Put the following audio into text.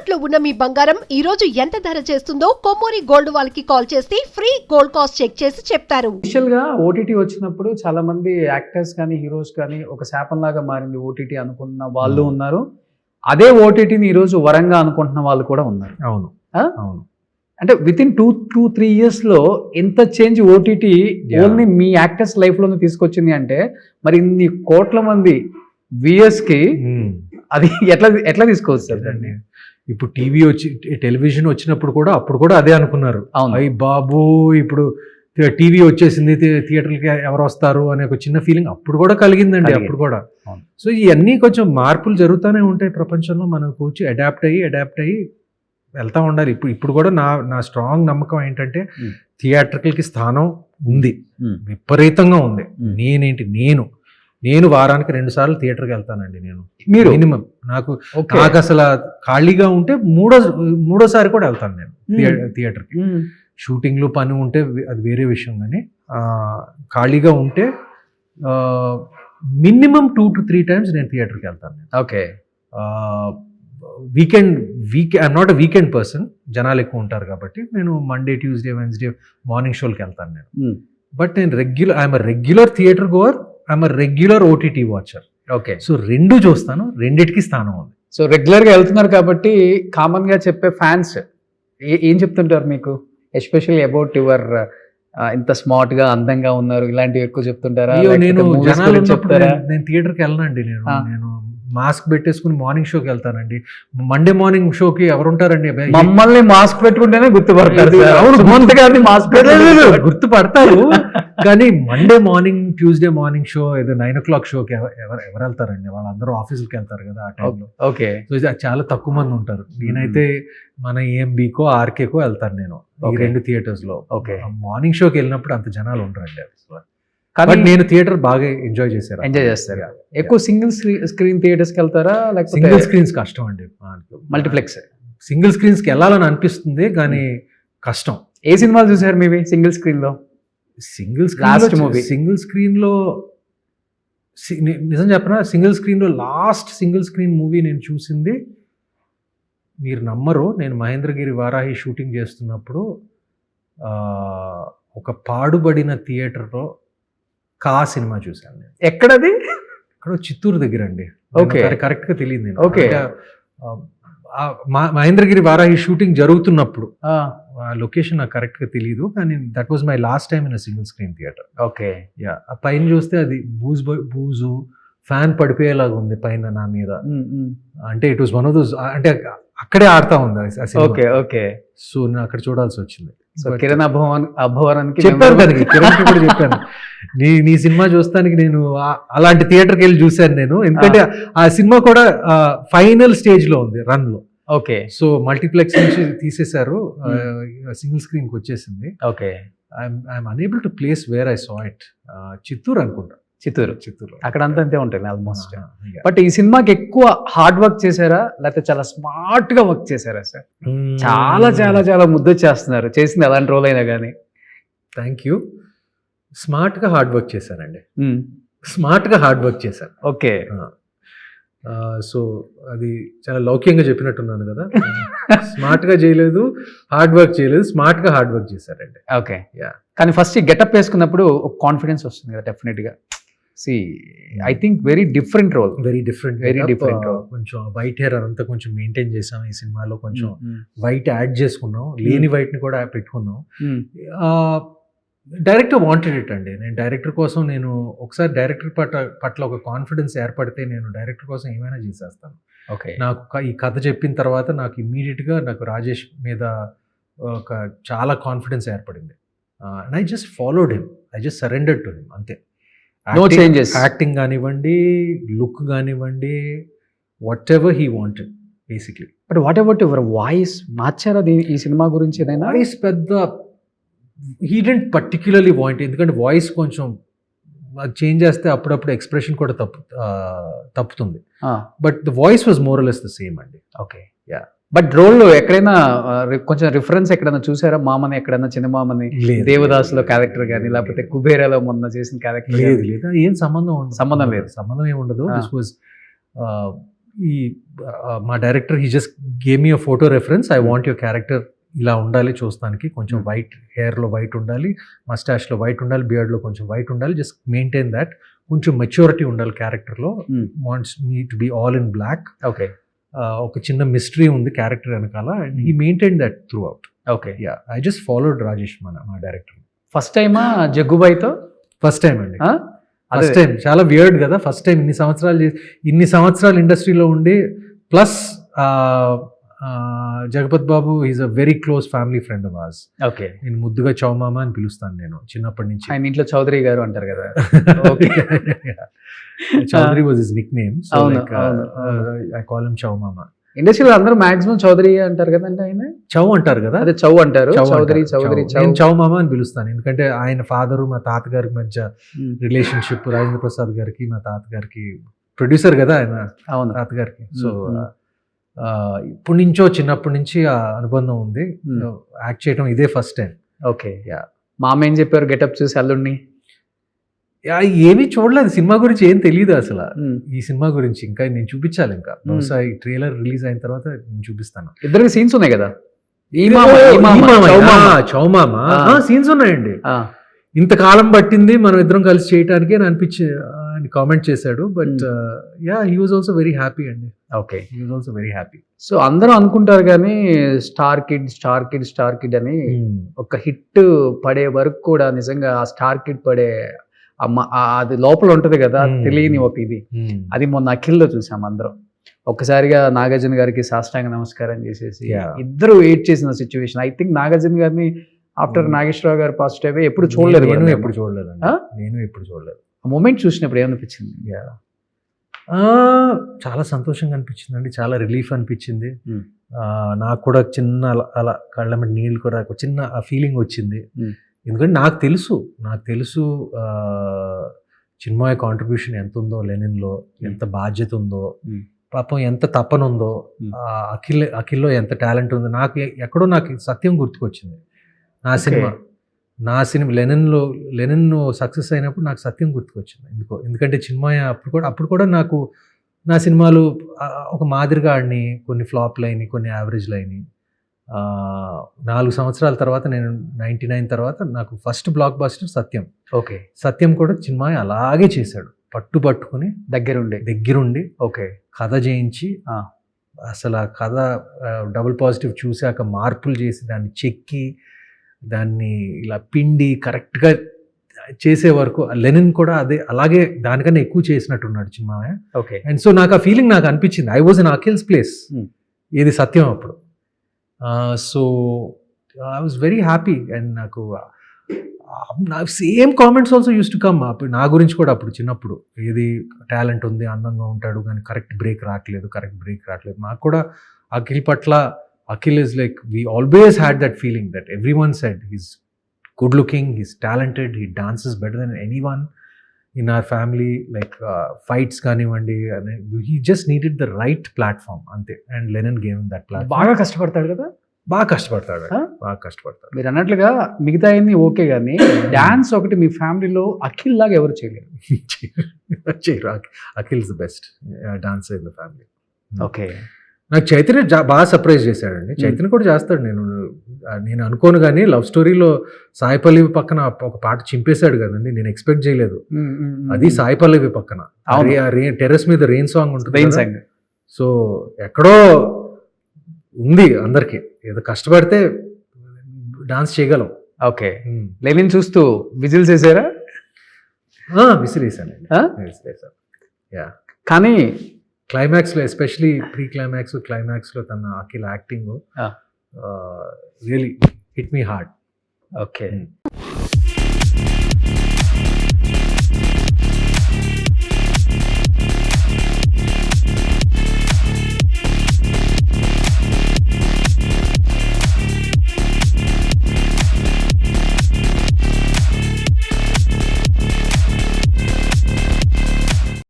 తాకట్టులో ఉన్న మీ బంగారం ఈ రోజు ఎంత ధర చేస్తుందో కొమ్మూరి గోల్డ్ వాళ్ళకి కాల్ చేస్తే ఫ్రీ గోల్డ్ కాస్ట్ చెక్ చేసి చెప్తారు. ఇనిషియల్ గా ఓటీటీ వచ్చినప్పుడు చాలా మంది యాక్టర్స్ కానీ హీరోస్ కానీ ఒక శాపంలాగా మారింది ఓటీటీ అనుకున్న వాళ్ళు ఉన్నారు. అదే ఓటీటీని ఈరోజు వరంగా అనుకుంటున్న వాళ్ళు కూడా ఉన్నారు. అవును అవును. అంటే విత్ ఇన్ 2-3 years లో ఎంత చేంజ్ ఓటీటీ ఓన్లీ మీ యాక్టర్స్ లైఫ్ లోనే తీసుకొచ్చింది అంటే మరి ఇన్ని కోట్ల మంది వ్యూయర్స్ కి అది ఎట్లా తీసుకోవచ్చు సార్ దాన్ని? ఇప్పుడు టెలివిజన్ వచ్చినప్పుడు కూడా అప్పుడు కూడా అదే అనుకున్నారు. అయ్యి బాబు ఇప్పుడు టీవీ వచ్చేసింది, థియేటర్కి ఎవరు వస్తారు అనే ఒక చిన్న ఫీలింగ్ అప్పుడు కూడా కలిగిందండి. అప్పుడు కూడా. సో ఇవన్నీ కొంచెం మార్పులు జరుగుతూనే ఉంటాయి ప్రపంచంలో. మనం వచ్చి అడాప్ట్ అయ్యి వెళ్తా ఉండాలి. ఇప్పుడు కూడా నా స్ట్రాంగ్ నమ్మకం ఏంటంటే థియేటర్కి స్థానం ఉంది, విపరీతంగా ఉంది. నేను వారానికి 2 సార్లు థియేటర్కి వెళ్తానండి. మీరు మినిమం నాకు అసలు ఖాళీగా ఉంటే మూడోసారి కూడా వెళ్తాను నేను థియేటర్కి. షూటింగ్లో పని ఉంటే అది వేరే విషయం, కానీ ఖాళీగా ఉంటే మినిమం 2 to 3 times నేను థియేటర్కి వెళ్తాను. Okay. I'm not a weekend person. జనాలు ఎక్కువ ఉంటారు కాబట్టి నేను మండే, ట్యూస్డే, వెన్స్డే మార్నింగ్ షోలకి వెళ్తాను నేను. బట్ నేను I'm regular theatre goer, I'm regular OTT watcher. Okay. So 2 చూస్తాను, రెండిటికి స్థానం ఉంది. సో రెగ్యులర్గా వెళ్తున్నారు కాబట్టి కామన్గా చెప్పే ఫ్యాన్స్ ఏం చెప్తుంటారు మీకు, ఎస్పెషల్లీ అబౌట్ యువర్ ఇంత స్మార్ట్గా అందంగా ఉన్నారు ఇలాంటివి ఎక్కువ చెప్తుంటారా? నేను థియేటర్కి వెళ్ళనండి. నేను మాస్క్ పెట్టేసుకుని మార్నింగ్ షోకి వెళ్తానండి. మండే మార్నింగ్ షోకి ఎవరుంటారండి? మమ్మల్ని మాస్క్ పెట్టుకుంటేనే గుర్తుపడతారు. గుర్తుపడతారు కానీ Monday morning, Tuesday morning show, ఏదో 9 o'clock షోకి ఎవరు వెళ్తారండి? వాళ్ళందరూ ఆఫీసులకి వెళ్తారు కదా ఆ టైంలో. ఓకే. సో చాలా తక్కువ మంది ఉంటారు. నేనైతే మన ఏఎంబీకో, ఆర్కేకో వెళ్తాను నేను ఈ 2 థియేటర్స్లో. ఓకే. మార్నింగ్ షోకి వెళ్ళినప్పుడు అంత జనాలు ఉంటారండి అసలు. కానీ నేను థియేటర్ బాగా ఎంజాయ్ చేస్తారు. ఎక్కువ సింగిల్ స్క్రీన్ థియేటర్స్కి వెళ్తారా లేకపోతే? సింగిల్ స్క్రీన్స్ కష్టం అండి. మల్టీప్లెక్స్ సింగిల్ స్క్రీన్స్కి వెళ్ళాలని అనిపిస్తుంది కానీ కష్టం. ఏ సినిమాలు చూసారు మీవి సింగిల్ స్క్రీన్లో? సింగిల్ స్క్రీన్లో నిజం చెప్పనా, లాస్ట్ సింగిల్ స్క్రీన్ మూవీ నేను చూసింది, మీరు నమ్మరు, నేను మహేంద్రగిరి వారాహి షూటింగ్ చేస్తున్నప్పుడు ఒక పాడుబడిన థియేటర్లో కా సినిమా చూశాను నేను. ఎక్కడది? ఇక్కడ చిత్తూరు దగ్గర అండి. కరెక్ట్ గా తెలియదు నేను. ఓకే. మహేంద్రగిరి వారాహి షూటింగ్ జరుగుతున్నప్పుడు లొకేషన్ నాకు కరెక్ట్ గా తెలియదు, కానీ that was my last time in single screen theatre. Okay. Yeah. ఆ పైన చూస్తే అది బూజు ఫ్యాన్ పడిపోయేలాగా ఉంది పైన నా మీద. అంటే it was one of those, అంటే అక్కడే ఆడుతా ఉంది. ఓకే. ఓకే. సో నేను అక్కడ చూడాల్సి వచ్చింది. కిరణ్ అభవరానికి చెప్పాను కదా, కిరణ్ కూడా చెప్పాను, నీ సినిమా చూస్తానికి నేను అలాంటి థియేటర్కి వెళ్ళి చూశాను నేను. ఎందుకంటే ఆ సినిమా కూడా ఫైనల్ స్టేజ్ లో ఉంది రన్ లో. ఓకే. సో మల్టీప్లెక్స్ నుంచి తీసేశారు, సింగిల్ స్క్రీన్ కి వచ్చేసింది. Okay. I'm unable to place where I saw it. Chittoor అనుకుంటా. చిత్తూరు అక్కడ అంతే ఉంటుంది ఆల్మోస్ట్. బట్ ఈ సినిమాకి ఎక్కువ హార్డ్ వర్క్ చేశారా లేకపోతే చాలా స్మార్ట్ గా వర్క్ చేశారా సార్? చాలా చాలా చాలా ముద్ద చేస్తున్నారు, చేసింది ఎలాంటి రోల్ అయినా కానీ. Thank you. స్మార్ట్ గా హార్డ్ వర్క్ చేశానండి. స్మార్ట్ గా హార్డ్ వర్క్ చేశాను. ఓకే. సో అది చాలా లౌక్యంగా చెప్పినట్టున్నాను కదా. స్మార్ట్ గా చేయలేదు, హార్డ్ వర్క్ చేయలేదు, స్మార్ట్ గా హార్డ్ వర్క్ చేశారండి. ఓకే. కానీ ఫస్ట్ గెటప్ వేసుకున్నప్పుడు ఒక కాన్ఫిడెన్స్ వస్తుంది కదా డెఫినెట్ గా. I think very different role. కొంచెం వైట్ హెయిర్ అంతా కొంచెం మెయింటైన్ చేసాం ఈ సినిమాలో. కొంచెం వైట్ యాడ్ చేసుకున్నాం, లేని వైట్ ని కూడా పెట్టుకున్నాం. డైరెక్టర్ వాంటెడ్ ఇట్ అండి. నేను డైరెక్టర్ కోసం, నేను ఒకసారి డైరెక్టర్ పట్ల ఒక కాన్ఫిడెన్స్ ఏర్పడితే నేను డైరెక్టర్ కోసం ఏమైనా చేసేస్తాను. ఓకే. నాకు ఈ కథ చెప్పిన తర్వాత నాకు ఇమ్మీడియట్ గా నాకు రాజేష్ మీద ఒక చాలా కాన్ఫిడెన్స్ ఏర్పడింది. And I just followed him, I just surrendered to him, అంతే. No changes. యాక్టింగ్ కానివ్వండి, లుక్ కానివ్వండి, whatever he wanted basically. But what about your voice? మార్చారా ఈ సినిమా గురించి ఏదైనా? వాయిస్ పెద్ద హీ డెంట్ పర్టిక్యులర్లీ వాంట్, ఎందుకంటే వాయిస్ కొంచెం చేంజ్ చేస్తే అప్పుడప్పుడు ఎక్స్ప్రెషన్ కూడా తప్పుతుంది. But the voice was more or less the same అండి. ఓకే. యా. బట్ రోల్లో ఎక్కడైనా కొంచెం రిఫరెన్స్ ఎక్కడైనా చూసారా? మామని ఎక్కడైనా, చిన్న మామని దేవదాసులో క్యారెక్టర్ కానీ లేకపోతే కుబేరాలో మొన్న చేసిన క్యారెక్టర్? లేదు, ఏం సంబంధం లేదు. సంబంధం ఏమి ఉండదు. దిస్ వాజ్ ఈ మా director he just game me a photo reference, I want your character ఇలా ఉండాలి చూస్తానికి, కొంచెం వైట్ హెయిర్లో వైట్ ఉండాలి, మస్టాష్లో వైట్ ఉండాలి, బియర్డ్లో కొంచెం వైట్ ఉండాలి, జస్ట్ మెయింటైన్ దాట్, కొంచెం మెచ్యూరిటీ ఉండాలి క్యారెక్టర్లో, wants me to be all in black. Okay, ఒక చిన్న మిస్టరీ ఉంది క్యారెక్టర్ వెనకాల, and he maintain that throughout. Okay, yeah, I just followed Rajesh మా డైరెక్టర్. ఫస్ట్ టైమా జగ్గుబాయితో? ఫస్ట్ టైం అండి, ఆ? First time. చాలా వియర్డ్ కదా, ఫస్ట్ టైం ఇన్ని సంవత్సరాలు ఇండస్ట్రీలో ఉండి, plus Jagapathi Babu is a very close family friend of ours. Okay, నేను ముద్దుగా చౌమామ అని పిలుస్తాను నేను చిన్నప్పటి నుంచి. ఆయన ఇంట్లో చౌదరి గారు అంటారు కదా. Chowdary was his nickname, so అవును, like I call him Chowmama. ఇండస్ట్రీలో అందరూ మాక్సిమం చౌదరి అంటారు కదండి, ఆయన చౌ అంటారు కదా, అదే చౌ అంటారు, చౌదరి చౌదరి నేను చౌమామ అని పిలుస్తాను, ఎందుకంటే ఆయన ఫాదరు మా తాతగారికి మధ్య రిలేషన్షిప్, రాజేంద్ర ప్రసాద్ గారికి మా తాతగారికి, ప్రొడ్యూసర్ కదా ఆయన అవును తాతగారికి. సో ఇప్పటి నుంచో చిన్నప్పటి నుంచి ఆ అనుబంధం ఉంది. యాక్ట్ చేయడం ఇదే ఫస్ట్ టైం. ఓకే, మామ ఏం చెప్పారు గెటప్ చూసి అల్లుడిని? ఏమీ చూడలేదు, సినిమా గురించి ఏం తెలియదు అసలు. ఈ సినిమా గురించి ఇంకా నేను చూపించాలి, ఇంకా బహుశా ఈ ట్రైలర్ రిలీజ్ అయిన తర్వాత నేను చూపిస్తాను. ఇద్దరికి సీన్స్ ఉన్నాయి కదా, చౌమామ సీన్స్ ఉన్నాయండి. ఇంతకాలం పట్టింది మనం ఇద్దరం కలిసి చేయడానికి అని అని కామెంట్ చేశాడు. But yeah, he was also very happy అండి. Okay, he was also very happy. So అందరూ అనుకుంటారు కానీ స్టార్ కిడ్ అని ఒక హిట్ పడే వరకు కూడా నిజంగా ఆ స్టార్ కిడ్ పడే అది లోపల ఉంటది కదా, తెలియని ఒక ఇది. అది మొన్న అఖిల్లో చూసాం అందరం. ఒక్కసారిగా నాగార్జున గారికి సాష్టాంగ నమస్కారం చేసేసి ఇద్దరు వెయిట్ చేసిన సిచ్యువేషన్. ఐ థింక్ నాగార్జున గారిని ఆఫ్టర్ నాగేశ్వరరావు గారు ఫస్ట్ అవే ఎప్పుడు చూడలేదు. నేను ఎప్పుడు చూడలేదు. ఆ మూమెంట్ చూసినప్పుడు ఏమనిపించింది? చాలా సంతోషంగా అనిపించింది అండి, చాలా రిలీఫ్ అనిపించింది. నాకు కూడా చిన్న అలా కళ్ళ మీద నీళ్ళు కూడా ఒక చిన్న ఆ ఫీలింగ్ వచ్చింది. ఎందుకంటే నాకు తెలుసు చిన్మయ కాంట్రిబ్యూషన్ ఎంత ఉందో, లెనిన్లో ఎంత బాధ్యత ఉందో, పాపం ఎంత తపన ఉందో, అఖిల్లో ఎంత టాలెంట్ ఉందో. నాకు ఎక్కడో నాకు సత్యం గుర్తుకొచ్చింది. నా సినిమా లెనిన్ సక్సెస్ అయినప్పుడు నాకు సత్యం గుర్తుకొచ్చింది ఎందుకంటే చిన్మయ అప్పుడు కూడా నాకు నా సినిమాలు ఒక మాదిరిగా ఆడిని, కొన్ని ఫ్లాప్లు అయినాయి, కొన్ని యావరేజ్లు అయినాయి. 4 సంవత్సరాల తర్వాత, నేను 99 తర్వాత నాకు ఫస్ట్ బ్లాక్ బస్టర్ సత్యం. ఓకే, సత్యం కూడా చిన్మయ అలాగే చేశాడు, పట్టుకుని దగ్గరుండి ఓకే కథ చేయించి, అసలు ఆ కథ డబుల్ పాజిటివ్ చూశాక మార్పులు చేసి దాన్ని చెక్కి దాన్ని ఇలా పిండి కరెక్ట్గా చేసే వరకు లెనిన్ కూడా అలాగే దానికన్నా ఎక్కువ చేసినట్టున్నాడు చిన్మయ. ఓకే, అండ్ సో నాకు ఆ ఫీలింగ్ నాకు అనిపించింది. I was in Akhil's place, ఇది సత్యం అప్పుడు. So I was very happy. And నాకు same comments also use to come నా గురించి కూడా అప్పుడు చిన్నప్పుడు. ఏది టాలెంట్ ఉంది, అందంగా ఉంటాడు, కానీ కరెక్ట్ బ్రేక్ రావట్లేదు. నాకు కూడా అఖిల్ పట్ల, Akhil is like, we always had that feeling that everyone said he's good looking, he's talented, he dances better than anyone in our family, like fights kanivandi, he just needed the right platform ante, and Lennon gave him that platform. బాగా కష్టపడతాడు కదా, బాగా కష్టపడతాడు. మీరు అన్నట్లుగా మిగతా అన్ని okay, కానీ dance ఒకటి మీ ఫ్యామిలీలో అఖిల్ లాగా ఎవరు చేయలేరు. Akhil is the best dancer in the family. Okay, నాకు చైతన్య బాగా సర్ప్రైజ్ చేశాడండి. చైతన్య కూడా చేస్తాడు, నేను అనుకోను. కానీ లవ్ స్టోరీలో సాయి పల్లవి పక్కన ఒక పాట చింపేశాడు కదండి, నేను ఎక్స్పెక్ట్ చేయలేదు. అది సాయి పల్లవి పక్కన టెర్రస్ మీద రెయిన్ సాంగ్ ఉంటుంది. సో ఎక్కడో ఉంది అందరికి, ఏదో కష్టపడితే డాన్స్ చేయగలం. ఓకే, లెనిన్ చూస్తూ విజిల్స్ వేసారా? విసిరేసానండి. కానీ క్లైమాక్స్లో, ఎస్పెషలీ క్లైమాక్స్లో తన అఖిల్ యాక్టింగ్ రియలీ హిట్ మీ హార్డ్. ఓకే,